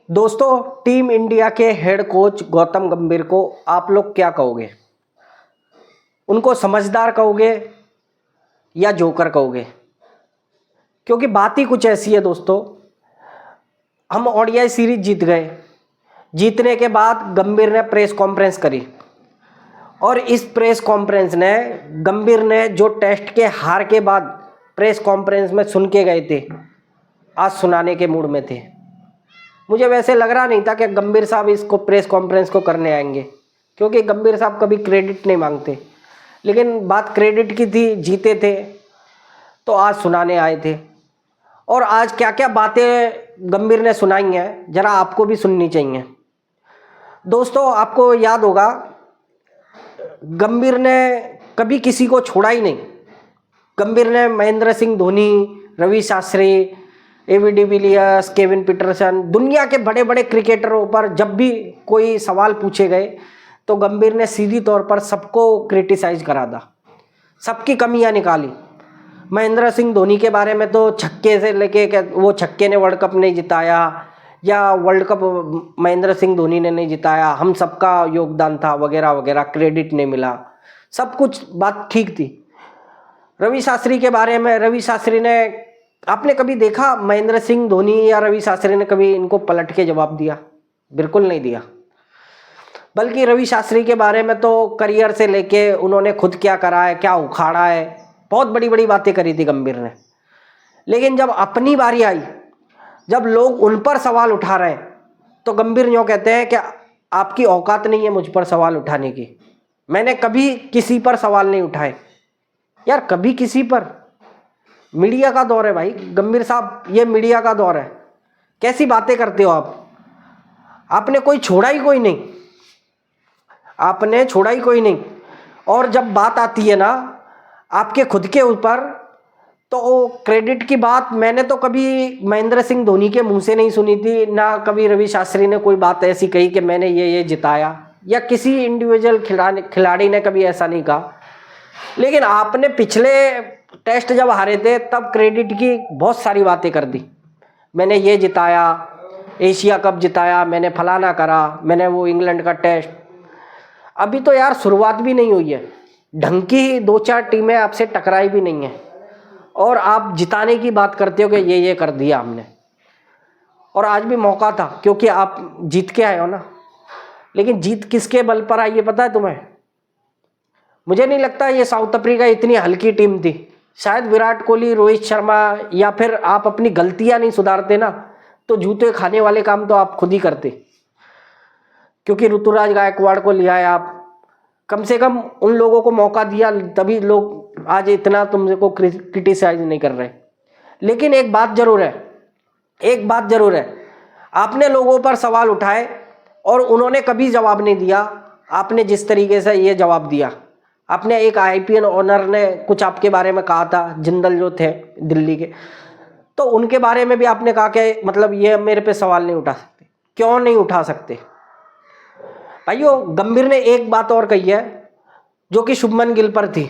दोस्तों, team India के head coach Gautam गंभीर को आप लोग क्या कहोगे? उनको समझदार कहोगे या जोकर कहोगे? क्योंकि बात ही कुछ ऐसी है दोस्तों। हम ओडीआई सीरीज जीत गए। जीतने के बाद गंभीर ने प्रेस कॉन्फ्रेंस करी और इस प्रेस कॉन्फ्रेंस ने गंभीर ने जो टेस्ट के हार के बाद प्रेस कॉन्फ्रेंस में सुन के गए थे, आज सुनाने के मूड में थे। मुझे वैसे लग रहा नहीं था कि गंभीर साहब इसको प्रेस कॉन्फ्रेंस को करने आएंगे, क्योंकि गंभीर साहब कभी क्रेडिट नहीं मांगते। लेकिन बात क्रेडिट की थी, जीते थे तो आज सुनाने आए थे। और आज क्या क्या बातें गंभीर ने सुनाई हैं, जरा आपको भी सुननी चाहिए। दोस्तों, आपको याद होगा गंभीर ने कभी किसी को छोड़ा ही नहीं। गंभीर ने Mahendra Singh Dhoni, Ravi Shastri, AB de Villiers, Kevin Pietersen, दुनिया के बड़े बड़े क्रिकेटरों पर जब भी कोई सवाल पूछे गए तो गंभीर ने सीधी तौर पर सबको क्रिटिसाइज करा था, सबकी कमियां निकाली। महेंद्र सिंह धोनी के बारे में तो छक्के से लेके वो छक्के ने वर्ल्ड कप नहीं जिताया या वर्ल्ड कप महेंद्र सिंह धोनी ने नहीं जिताया, हम सबका योगदान था वगैरह वगैरह, क्रेडिट नहीं मिला, सब कुछ बात ठीक थी। रवि शास्त्री के बारे में, रवि शास्त्री ने, आपने कभी देखा महेंद्र सिंह धोनी या रवि शास्त्री ने कभी इनको पलट के जवाब दिया? बिल्कुल नहीं दिया। बल्कि रवि शास्त्री के बारे में तो करियर से लेके उन्होंने खुद क्या करा है, क्या उखाड़ा है, बहुत बड़ी बड़ी बातें करी थी गंभीर ने। लेकिन जब अपनी बारी आई, जब लोग उन पर सवाल उठा रहे हैं, तो गंभीर यूँ कहते हैं कि आपकी औकात नहीं है मुझ पर सवाल उठाने की। मैंने कभी किसी पर सवाल नहीं उठाए। यार, कभी किसी पर? मीडिया का दौर है भाई गंभीर साहब, ये मीडिया का दौर है। कैसी बातें करते हो आप? आपने कोई छोड़ा ही कोई नहीं, आपने छोड़ा ही कोई नहीं। और जब बात आती है ना आपके खुद के ऊपर, तो क्रेडिट की बात मैंने तो कभी महेंद्र सिंह धोनी के मुंह से नहीं सुनी थी, ना कभी रवि शास्त्री ने कोई बात ऐसी कही कि मैंने ये जिताया, या किसी इंडिविजुअल खिलाड़ी ने कभी ऐसा नहीं कहा। लेकिन आपने पिछले टेस्ट जब हारे थे तब क्रेडिट की बहुत सारी बातें कर दी। मैंने ये जिताया, एशिया कप जिताया, मैंने फलाना करा, मैंने वो इंग्लैंड का टेस्ट। अभी तो यार शुरुआत भी नहीं हुई है, ढंग की 2-4 टीमें आपसे टकराई भी नहीं है और आप जिताने की बात करते हो कि ये कर दिया हमने। और आज भी मौका था, क्योंकि आप जीत के आए हो ना। लेकिन जीत किसके बल पर आई ये पता है तुम्हें? मुझे नहीं लगता ये साउथ अफ्रीका इतनी हल्की टीम थी। शायद विराट कोहली, रोहित शर्मा, या फिर आप अपनी गलतियां नहीं सुधारते ना, तो जूते खाने वाले काम तो आप खुद ही करते। क्योंकि ऋतुराज गायकवाड़ को लिया है आप, कम से कम उन लोगों को मौका दिया, तभी लोग आज इतना तुमको क्रिटिसाइज नहीं कर रहे। लेकिन एक बात जरूर है, आपने लोगों पर सवाल उठाए और उन्होंने कभी जवाब नहीं दिया। आपने जिस तरीके से ये जवाब दिया, आपने एक आईपीएल ओनर ने कुछ आपके बारे में कहा था, जिंदल जो थे दिल्ली के, तो उनके बारे में भी आपने कहा कि मतलब ये मेरे पे सवाल नहीं उठा सकते। क्यों नहीं उठा सकते भाइयों? गंभीर ने एक बात और कही है जो कि शुभमन गिल पर थी।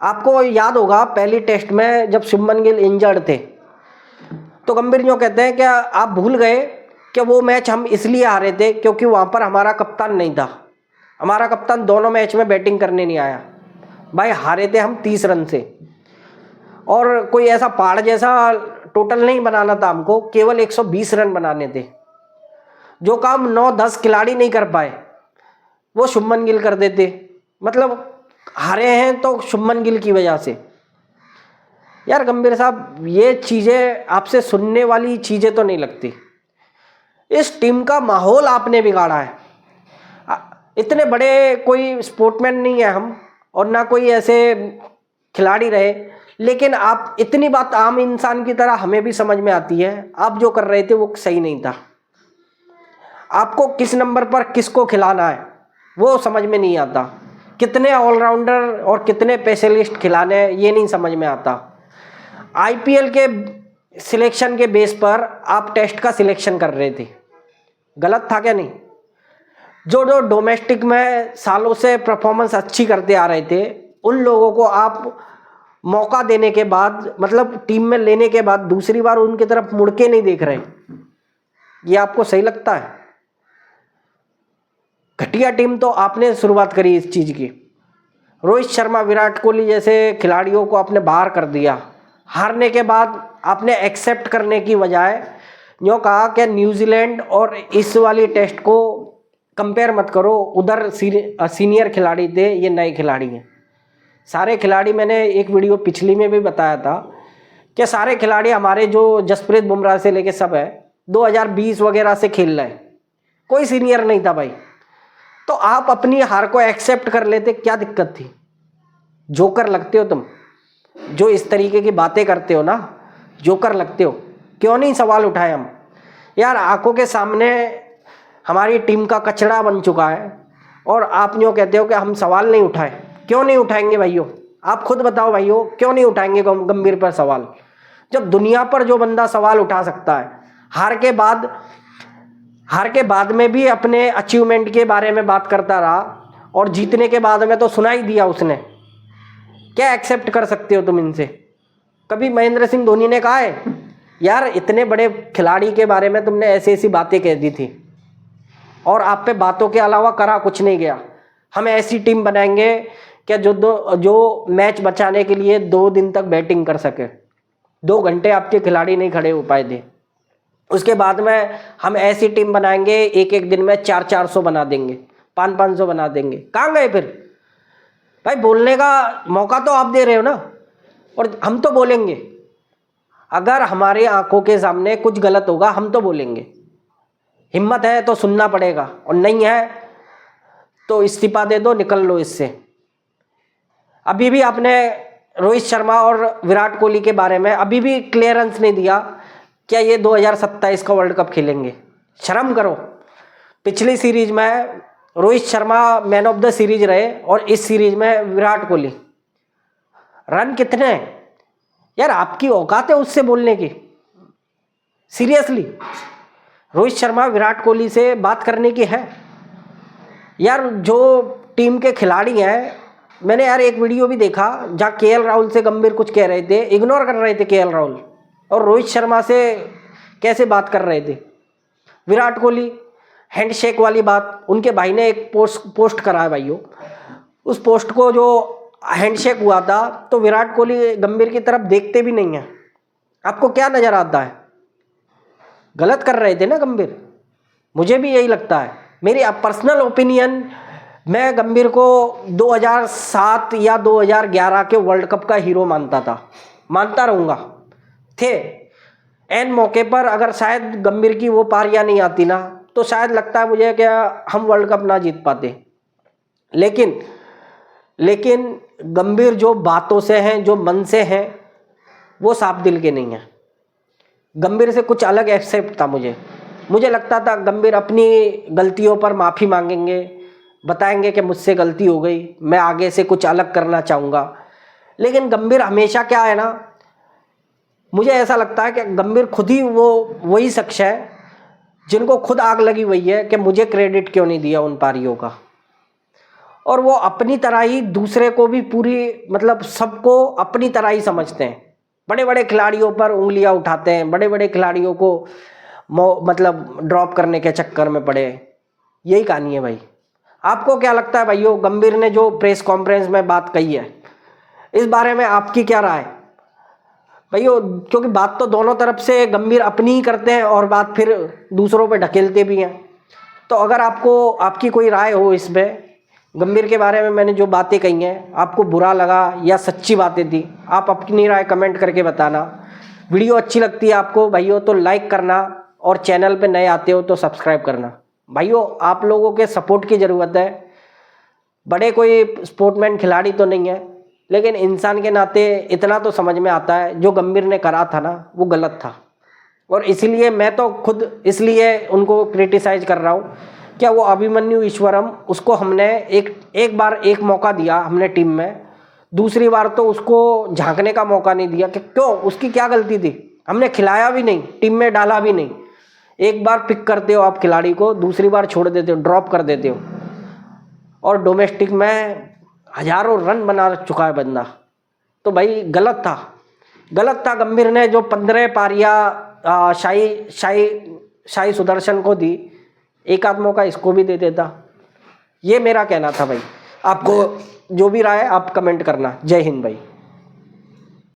आपको याद होगा पहली टेस्ट में जब शुभमन गिल इंजर्ड थे, तो गंभीर जो कहते हैं कि आप भूल गए कि वो मैच हम इसलिए हारे थे क्योंकि वहाँ पर हमारा कप्तान नहीं था। हमारा कप्तान दोनों मैच में बैटिंग करने नहीं आया। भाई, हारे थे हम 30 रन से, और कोई ऐसा पहाड़ जैसा टोटल नहीं बनाना था हमको, केवल 120 रन बनाने थे। जो काम 9-10 खिलाड़ी नहीं कर पाए वो शुभमन गिल कर देते। मतलब हारे हैं तो शुभमन गिल की वजह से। यार गंभीर साहब, ये चीज़ें आपसे सुनने वाली चीज़ें तो नहीं लगती। इस टीम का माहौल आपने बिगाड़ा है। इतने बड़े कोई स्पोर्टमैन नहीं है हम, और ना कोई ऐसे खिलाड़ी रहे, लेकिन आप इतनी बात आम इंसान की तरह हमें भी समझ में आती है, आप जो कर रहे थे वो सही नहीं था। आपको किस नंबर पर किसको खिलाना है वो समझ में नहीं आता। कितने ऑलराउंडर और कितने स्पेशलिस्ट खिलाने हैं ये नहीं समझ में आता। आईपीएल के सिलेक्शन के बेस पर आप टेस्ट का सिलेक्शन कर रहे थे, गलत था क्या नहीं? जो डोमेस्टिक में सालों से परफॉर्मेंस अच्छी करते आ रहे थे, उन लोगों को आप मौका देने के बाद, मतलब टीम में लेने के बाद, दूसरी बार उनकी तरफ मुड़ के नहीं देख रहे। ये आपको सही लगता है? घटिया टीम तो आपने शुरुआत करी इस चीज़ की। रोहित शर्मा, विराट कोहली जैसे खिलाड़ियों को आपने बाहर कर दिया। हारने के बाद आपने एक्सेप्ट करने की बजाय यूँ कहा कि न्यूजीलैंड और इस वाली टेस्ट को कंपेयर मत करो, उधर सीनियर खिलाड़ी थे, ये नए खिलाड़ी हैं। सारे खिलाड़ी, मैंने एक वीडियो पिछली में भी बताया था कि सारे खिलाड़ी हमारे जो जसप्रीत बुमराह से लेके सब है 2020 वगैरह से खेल रहे हैं, कोई सीनियर नहीं था भाई। तो आप अपनी हार को एक्सेप्ट कर लेते, क्या दिक्कत थी? जोकर लगते हो तुम, जो इस तरीके की बातें करते हो ना, जोकर लगते हो। क्यों नहीं सवाल उठाए हम? यार आंखों के सामने हमारी टीम का कचरा बन चुका है और आप यूँ कहते हो कि हम सवाल नहीं उठाए। क्यों नहीं उठाएंगे भाइयों? आप खुद बताओ भाइयों, क्यों नहीं उठाएंगे गंभीर पर सवाल? जब दुनिया पर जो बंदा सवाल उठा सकता है, हार के बाद में भी अपने अचीवमेंट के बारे में बात करता रहा और जीतने के बाद में तो सुना ही दिया उसने, क्या एक्सेप्ट कर सकते हो तुम इनसे? कभी महेंद्र सिंह धोनी ने कहा है यार इतने बड़े खिलाड़ी के बारे में तुमने ऐसी ऐसी बातें कह दी थी और आप पे बातों के अलावा करा कुछ नहीं गया? हम ऐसी टीम बनाएंगे क्या जो मैच बचाने के लिए 2 दिन तक बैटिंग कर सके। 2 घंटे आपके खिलाड़ी नहीं खड़े हो पाए थे। उसके बाद में हम ऐसी टीम बनाएंगे एक एक दिन में 400-400 बना देंगे, 500-500 बना देंगे। कहाँ गए फिर भाई? बोलने का मौका तो आप दे रहे हो ना, और हम तो बोलेंगे। अगर हमारी आंखों के सामने कुछ गलत होगा हम तो बोलेंगे। हिम्मत है तो सुनना पड़ेगा, और नहीं है तो इस्तीफा दे दो, निकल लो इससे। अभी भी आपने रोहित शर्मा और विराट कोहली के बारे में अभी भी क्लियरेंस नहीं दिया, क्या ये 2027 का वर्ल्ड कप खेलेंगे? शर्म करो। पिछली सीरीज में Rohit Sharma man of the series रहे और इस सीरीज में विराट कोहली। रन कितने हैं यार? आपकी औकात है उससे बोलने की? सीरियसली रोहित शर्मा विराट कोहली से बात करने की है यार? जो टीम के खिलाड़ी हैं, मैंने यार एक वीडियो भी देखा जहाँ केएल राहुल से गंभीर कुछ कह रहे थे, इग्नोर कर रहे थे केएल राहुल, और रोहित शर्मा से कैसे बात कर रहे थे। विराट कोहली हैंडशेक वाली बात, उनके भाई ने एक पोस्ट करा है भाइयों, उस पोस्ट को जो हैंडशेक हुआ था तो विराट कोहली गंभीर की तरफ देखते भी नहीं है। आपको क्या नज़र आता है? गलत कर रहे थे ना गंभीर? मुझे भी यही लगता है। मेरी पर्सनल ओपिनियन, मैं गंभीर को 2007 या 2011 के वर्ल्ड कप का हीरो मानता था, मानता रहूँगा। थे एन मौके पर अगर शायद गंभीर की वो पारियां नहीं आती ना, तो शायद लगता है मुझे कि हम वर्ल्ड कप ना जीत पाते। लेकिन गंभीर जो बातों से हैं, जो मन से हैं, वो साफ दिल के नहीं हैं। गंभीर से कुछ अलग एक्सेप्ट था मुझे लगता था गंभीर अपनी गलतियों पर माफ़ी मांगेंगे, बताएंगे कि मुझसे गलती हो गई, मैं आगे से कुछ अलग करना चाहूँगा। लेकिन गंभीर हमेशा क्या है ना, मुझे ऐसा लगता है कि गंभीर खुद ही वही शख्स है जिनको खुद आग लगी हुई है कि मुझे क्रेडिट क्यों नहीं दिया उन पारियों का। और वो अपनी तरह ही दूसरे को भी पूरी, मतलब सबको अपनी तरह ही समझते हैं। बड़े बड़े खिलाड़ियों पर उंगलियां उठाते हैं, बड़े बड़े खिलाड़ियों को मतलब ड्रॉप करने के चक्कर में पड़े। यही कहानी है भाई। आपको क्या लगता है भाइयों, गंभीर ने जो प्रेस कॉन्फ्रेंस में बात कही है, इस बारे में आपकी क्या राय भाइयों? क्योंकि बात तो दोनों तरफ से गंभीर अपनी ही करते हैं और बात फिर दूसरों पे ढकेलते भी हैं। तो अगर आपकी कोई राय हो इसमें, गंभीर के बारे में मैंने जो बातें कही हैं, आपको बुरा लगा या सच्ची बातें थी, आप अपनी राय कमेंट करके बताना। वीडियो अच्छी लगती है आपको भाइयों तो लाइक करना, और चैनल पे नए आते हो तो सब्सक्राइब करना। भाइयों आप लोगों के सपोर्ट की ज़रूरत है। बड़े कोई स्पोर्टमैन खिलाड़ी तो नहीं है, लेकिन इंसान के नाते इतना तो समझ में आता है जो गंभीर ने करा था ना, वो गलत था। और इसीलिए मैं तो खुद इसलिए उनको क्रिटिसाइज कर रहा हूँ। क्या वो अभिमन्यु ईश्वरम, उसको हमने एक बार एक मौका दिया हमने टीम में, दूसरी बार तो उसको झांकने का मौका नहीं दिया कि क्यों, उसकी क्या गलती थी? हमने खिलाया भी नहीं, टीम में डाला भी नहीं। एक बार पिक करते हो आप खिलाड़ी को, दूसरी बार छोड़ देते हो, ड्रॉप कर देते हो, और डोमेस्टिक में हजारों रन बना चुका है बंदा। तो भाई गलत था गंभीर ने जो 15 पारियां साई सुदर्शन को दी, एक आध मौका इसको भी दे देता। ये मेरा कहना था भाई। आपको जो भी राय है आप कमेंट करना। जय हिंद भाई।